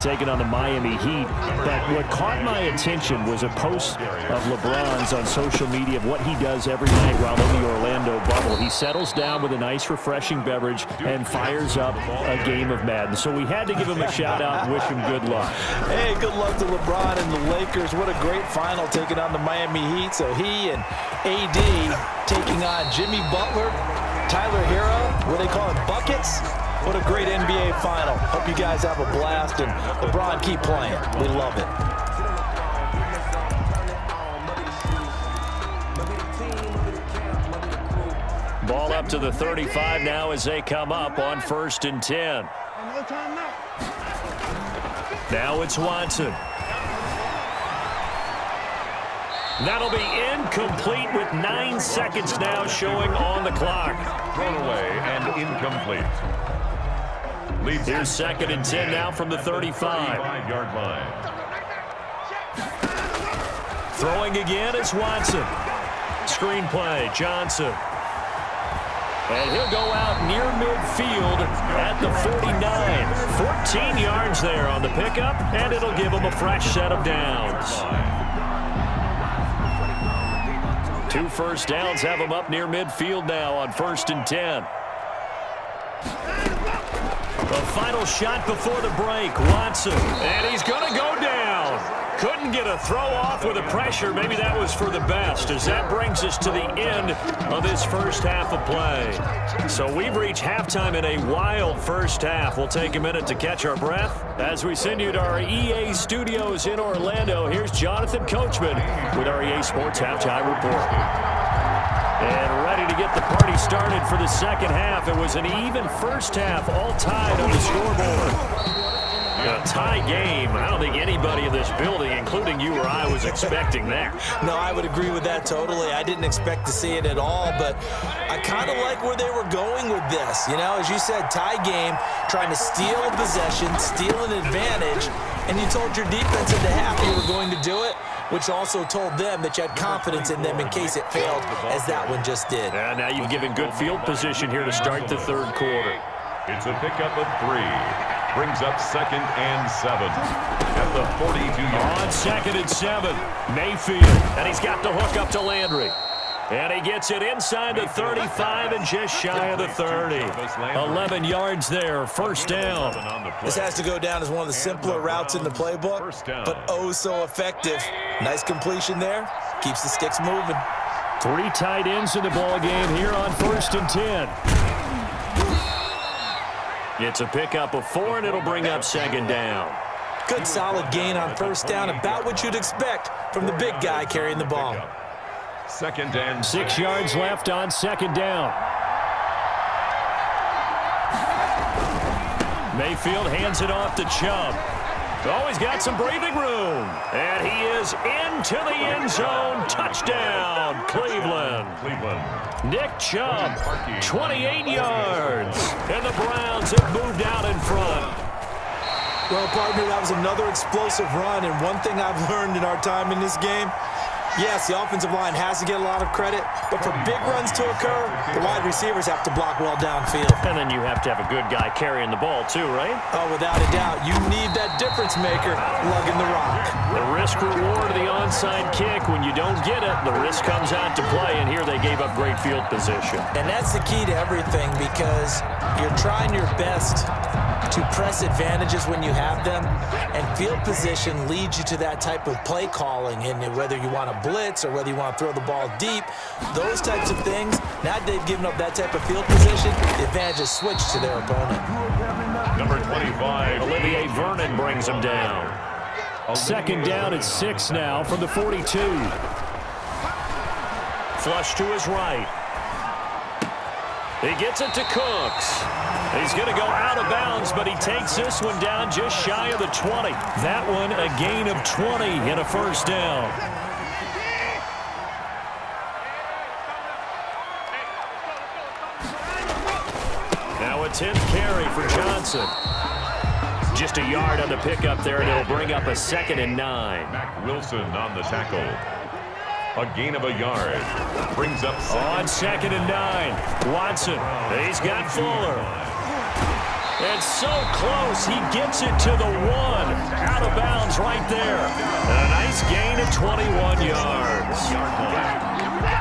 taking on the Miami Heat. But what caught my attention was a post of LeBron's on social media of what he does every night while in the Orlando bubble. He settles down with a nice, refreshing beverage and fires up a game of Madden. So we had to give him a shout-out and wish him good luck. Hey, good luck to LeBron and the Lakers. What a great final taking on the Miami Heat. So he and AD taking on Jimmy Butler, Tyler Hero, what do they call it, buckets? What a great NBA final. Hope you guys have a blast, and LeBron, keep playing. We love it. Ball up to the 35 now as they come up on 1st and 10. Now it's Watson. That'll be incomplete with 9 seconds now showing on the clock. Thrown away and incomplete. Here's 2nd and 10 now from the 35-yard line. Throwing again is Watson. Screen play, Johnson. And he'll go out near midfield at the 49. 14 yards there on the pickup, and it'll give him a fresh set of downs. 2 first downs have him up near midfield now on 1st and 10. The final shot before the break, Watson. And he's going to go down. Couldn't get a throw off with the pressure. Maybe that was for the best, as that brings us to the end of this first half of play. So we've reached halftime in a wild first half. We'll take a minute to catch our breath as we send you to our EA studios in Orlando. Here's Jonathan Coachman with our EA Sports Halftime Report. And ready to get the party started for the second half. It was an even first half, all tied on the scoreboard. A tie game. I don't think anybody in this building, including you or I, was expecting that. No, I would agree with that totally. I didn't expect to see it at all, but I kind of like where they were going with this. You know, as you said, tie game, trying to steal a possession, steal an advantage, and you told your defense at the half you were going to do it, which also told them that you had confidence in them in case it failed, as that one just did. And now you've given good field position here to start the third quarter. It's a pickup of 3. Brings up 2nd and 7 at the 42-yard. On 2nd and 7, Mayfield. And he's got the hook up to Landry. And he gets it inside the 35 and just shy of the 30. 11 yards there, first down. This has to go down as one of the simpler routes in the playbook, but oh so effective. Nice completion there. Keeps the sticks moving. 3 tight ends in the ball game here on 1st and 10. It's a pickup of 4, and it'll bring up 2nd down. Good solid gain on 1st down, about what you'd expect from the big guy carrying the ball. 2nd and 6 yards left on 2nd down. Mayfield hands it off to Chubb. Oh, he's got some breathing room. And he is into the end zone. Touchdown, Cleveland. Nick Chubb, 28 yards. And the Browns have moved out in front. Well, partner, that was another explosive run. And one thing I've learned in our time in this game, yes, the offensive line has to get a lot of credit, but for big runs to occur, the wide receivers have to block well downfield. And then you have to have a good guy carrying the ball too, right? Oh, without a doubt. You need that difference maker lugging the rock. The risk-reward of the onside kick. When you don't get it, the risk comes out to play, and here they gave up great field position. And that's the key to everything, because you're trying your best to press advantages when you have them, and field position leads you to that type of play calling. And whether you want to blitz or whether you want to throw the ball deep, those types of things, now that they've given up that type of field position, the advantage is switched to their opponent. Number 25, Olivier Vernon brings him down. 2nd down at 6 now from the 42. Flush to his right. He gets it to Cooks. He's going to go out of bounds, but he takes this one down just shy of the 20. That one a gain of 20 and a first down. Now a 10th carry for Johnson. Just a yard on the pickup there, and it'll bring up a 2nd and 9. Mac Wilson on the tackle. A gain of a yard. Brings up 2nd. On 2nd and 9. Watson. He's got Fuller. And so close, he gets it to the 1. Out of bounds right there. And a nice gain of 21 yards.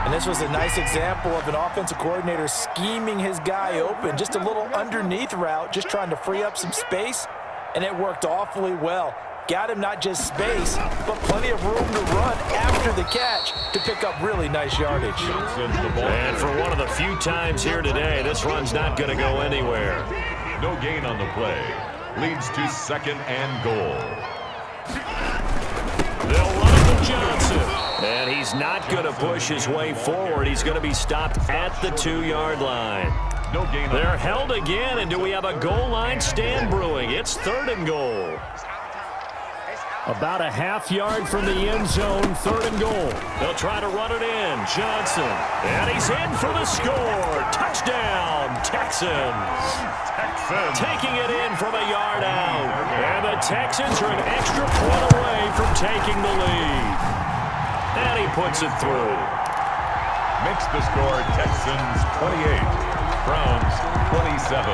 And this was a nice example of an offensive coordinator scheming his guy open. Just a little underneath route, just trying to free up some space, and it worked awfully well. Got him not just space, but plenty of room to run after the catch to pick up really nice yardage. And for one of the few times here today, this run's not going to go anywhere. No gain on the play. Leads to 2nd and goal. They'll run to Johnson. And he's not going to push his way forward. He's going to be stopped at the 2-yard line. No gain. They're held again, and do we have a goal line stand brewing? It's 3rd and goal. About a half-yard from the end zone, 3rd and goal. They'll try to run it in. Johnson. And he's in for the score. Touchdown, Texans. Taking it in from a yard out. And the Texans are an extra point away from taking the lead. And he puts it through. Makes the score Texans 28. Browns 27.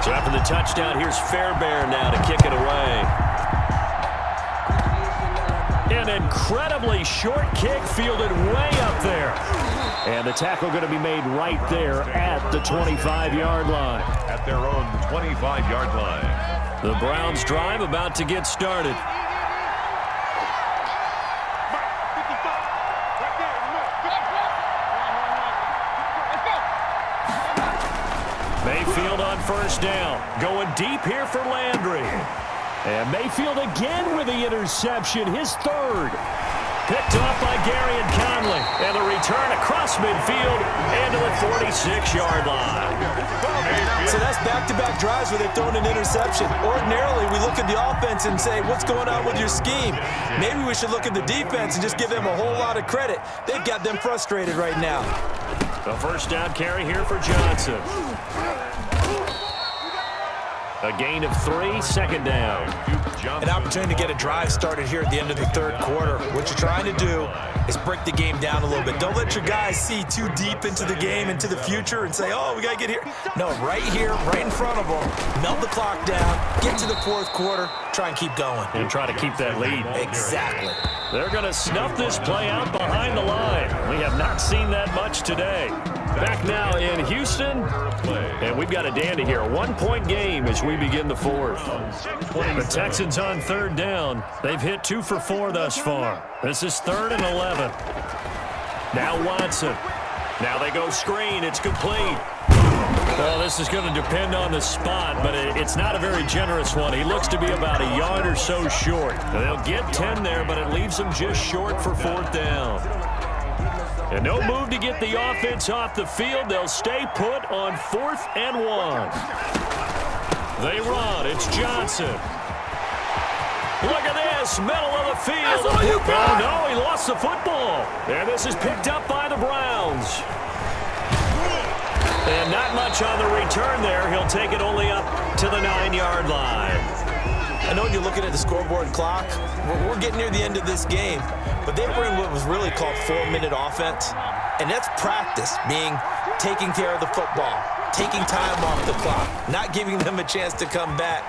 So after the touchdown, here's Fairbairn now to kick it away. An incredibly short kick fielded way up there. And the tackle going to be made right there at the 25-yard line. At their own 25-yard line. The Browns drive about to get started. Mayfield on 1st down. Going deep here for Landry. And Mayfield again with the interception, his 3rd. Picked off by Gary and Conley. And the return across midfield into the 46-yard line. So that's back-to-back drives where they've thrown an interception. Ordinarily, we look at the offense and say, what's going on with your scheme? Maybe we should look at the defense and just give them a whole lot of credit. They've got them frustrated right now. The 1st down carry here for Johnson. A gain of 3, 2nd down. An opportunity to get a drive started here at the end of the 3rd quarter. What you're trying to do is break the game down a little bit. Don't let your guys see too deep into the game, into the future, and say, oh, we got to get here. No, right here, right in front of them. Melt the clock down, get to the 4th quarter, try and keep going. And try to keep that lead. Exactly. They're going to snuff this play out behind the line. We have not seen that much today. Back now in Houston, and we've got a dandy here. A 1-point game as we begin the 4th. The Texans on 3rd down. They've hit 2 for 4 thus far. This is 3rd and 11. Now Watson. Now they go screen. It's complete. Well, this is going to depend on the spot, but it's not a very generous one. He looks to be about a yard or so short. They'll get 10 there, but it leaves them just short for 4th down. And no move to get the offense off the field. They'll stay put on 4th and 1. They run. It's Johnson. Look at this. Middle of the field. Oh, no, he lost the football. And this is picked up by the Browns. And not much on the return there. He'll take it only up to the 9-yard line. I know when you're looking at the scoreboard clock, we're getting near the end of this game, but they were in what was really called 4-minute offense, and that's practice, meaning taking care of the football, taking time off the clock, not giving them a chance to come back.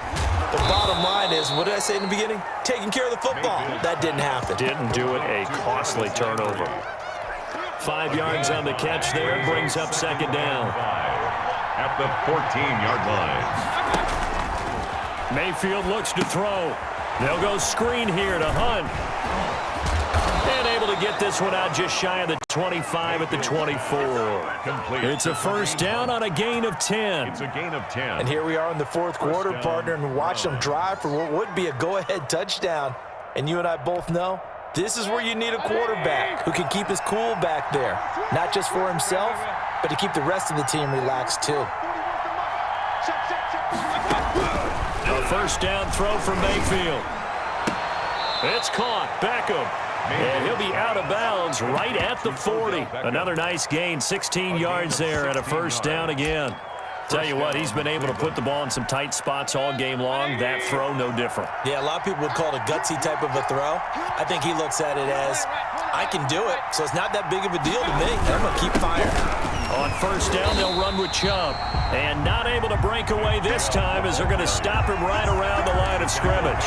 The bottom line is, what did I say in the beginning? Taking care of the football. That didn't happen. Didn't do it. A costly turnover. 5 yards on the catch there, brings up 2nd down. At the 14-yard line. Mayfield looks to throw. They'll go screen here to Hunt. And able to get this one out just shy of the 25 at the 24. Complete. It's a 1st down on a gain of 10. It's a gain of 10. And here we are in the 4th quarter, partner, and watch them drive for what would be a go-ahead touchdown. And you and I both know this is where you need a quarterback who can keep his cool back there. Not just for himself, but to keep the rest of the team relaxed too. A 1st down throw from Mayfield. It's caught. Beckham. And he'll be out of bounds right at the 40. Another nice gain, 16 yards there at a 1st down again. Tell you what, he's been able to put the ball in some tight spots all game long. That throw, no different. Yeah, a lot of people would call it a gutsy type of a throw. I think he looks at it as, I can do it, so it's not that big of a deal to me, and I'm going to keep firing. On first down, they'll run with Chubb. And not able to break away this time as they're going to stop him right around the line of scrimmage.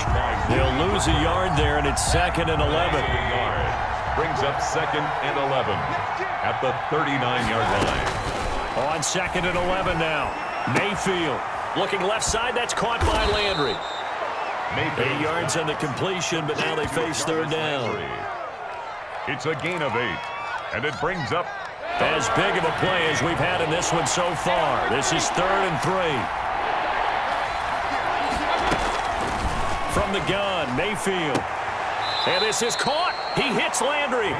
They'll lose a yard there, and it's 2nd and 11. Brings up 2nd and 11 at the 39-yard line. On 2nd and 11 now. Mayfield looking left side. That's caught by Landry. 8 yards on the completion, but now they face 3rd down. It's a gain of 8, and it brings up as big of a play as we've had in this one so far. This is 3rd and 3. From the gun, Mayfield. And this is caught. He hits Landry.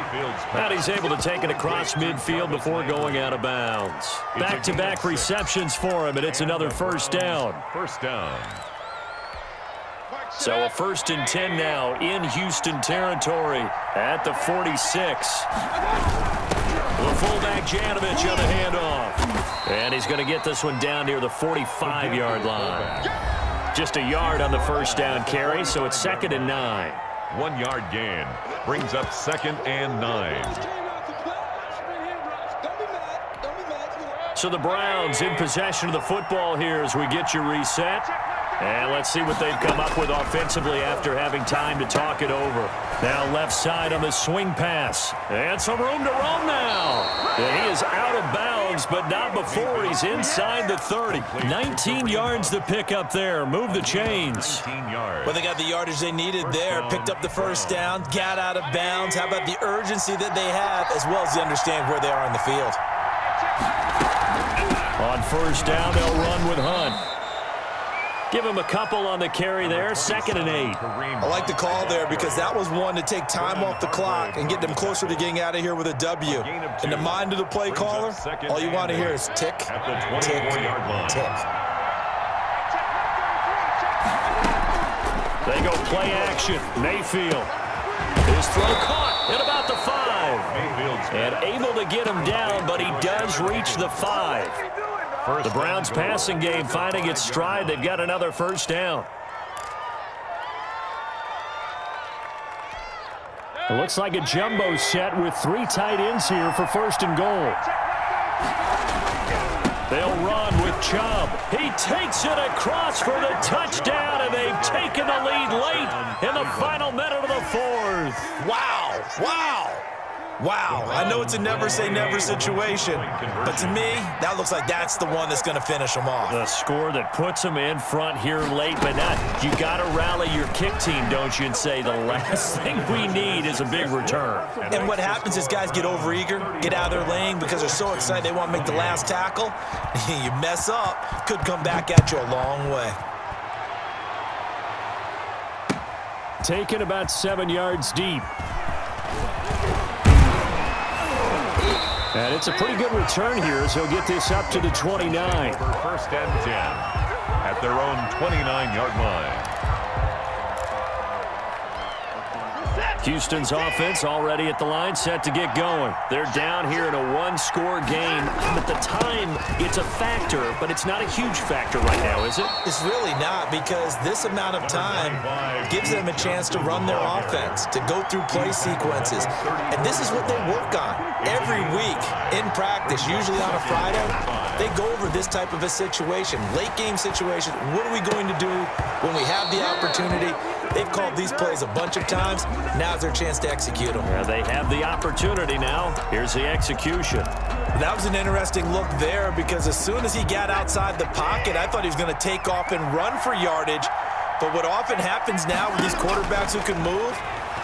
And he's able to take it across midfield before going out of bounds. Back-to-back receptions for him, and it's another 1st down. First down. So a 1st and 10 now in Houston territory at the 46. The fullback Janovich on the handoff. And he's going to get this one down near the 45-yard line. Just a yard on the 1st down carry, so it's 2nd and 9. 1-yard gain brings up 2nd and 9. So the Browns in possession of the football here as we get you reset. And let's see what they've come up with offensively after having time to talk it over. Now left side on the swing pass. And some room to roam now. And he is out of bounds, but not before he's inside the 30. 19 yards to pick up there. Move the chains. 19 yards. Well, they got the yardage they needed there. Picked up the 1st down, got out of bounds. How about the urgency that they have, as well as they understand where they are on the field? On 1st down, they'll run with Hunt. Give him a couple on the carry there. 2nd and 8. I like the call there because that was one to take time off the clock and get them closer to getting out of here with a W. In the mind of the play caller, all you want to hear is tick, tick, tick. They go play action. Mayfield. His throw caught at about the 5. And able to get him down, but he does reach the 5. The Browns passing game finding its stride. They've got another 1st down. It looks like a jumbo set with 3 tight ends here for 1st and goal. They'll run with Chubb. He takes it across for the touchdown, and they've taken the lead late in the final minute of the 4th. Wow, wow. Wow, I know it's a never-say-never situation, but to me, that looks like that's the one that's going to finish them off. The score that puts them in front here late, but not. You got to rally your kick team, don't you, and say the last thing we need is a big return. And what happens is guys get overeager, get out of their lane because they're so excited they want to make the last tackle. You mess up, could come back at you a long way. Taken about 7 yards deep. And it's a pretty good return here as he'll get this up to the 29. For 1st and 10 at their own 29-yard line. Houston's offense already at the line, set to get going. They're down here in a 1-score game. At the time, it's a factor, but it's not a huge factor right now, is it? It's really not, because this amount of time gives them a chance to run their offense, to go through play sequences. And this is what they work on every week in practice, usually on a Friday. They go over this type of a situation, late game situation. What are we going to do when we have the opportunity? They've called these plays a bunch of times. Now's their chance to execute them. Yeah, they have the opportunity now. Here's the execution. That was an interesting look there because as soon as he got outside the pocket, I thought he was going to take off and run for yardage. But what often happens now with these quarterbacks who can move,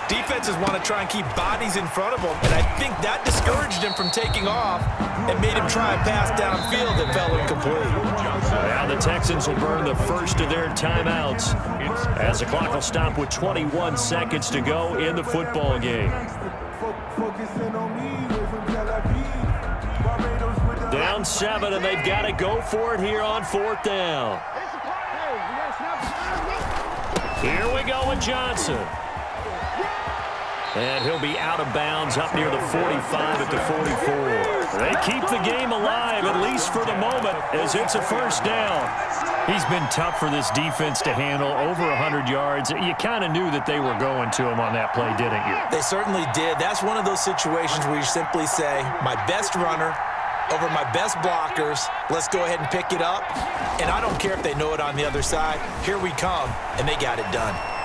defenses want to try and keep bodies in front of them, and I think that discouraged him from taking off and made him try a pass downfield that fell incomplete. Now the Texans will burn the first of their timeouts as the clock will stop with 21 seconds to go in the football game. Down 7, and they've got to go for it here on 4th down. Here we go with Johnson. And he'll be out of bounds up near the 45 at the 44. They keep the game alive, at least for the moment, as it's a 1st down. He's been tough for this defense to handle, over 100 yards. You kind of knew that they were going to him on that play, didn't you? They certainly did. That's one of those situations where you simply say, my best runner over my best blockers. Let's go ahead and pick it up. And I don't care if they know it on the other side. Here we come, and they got it done.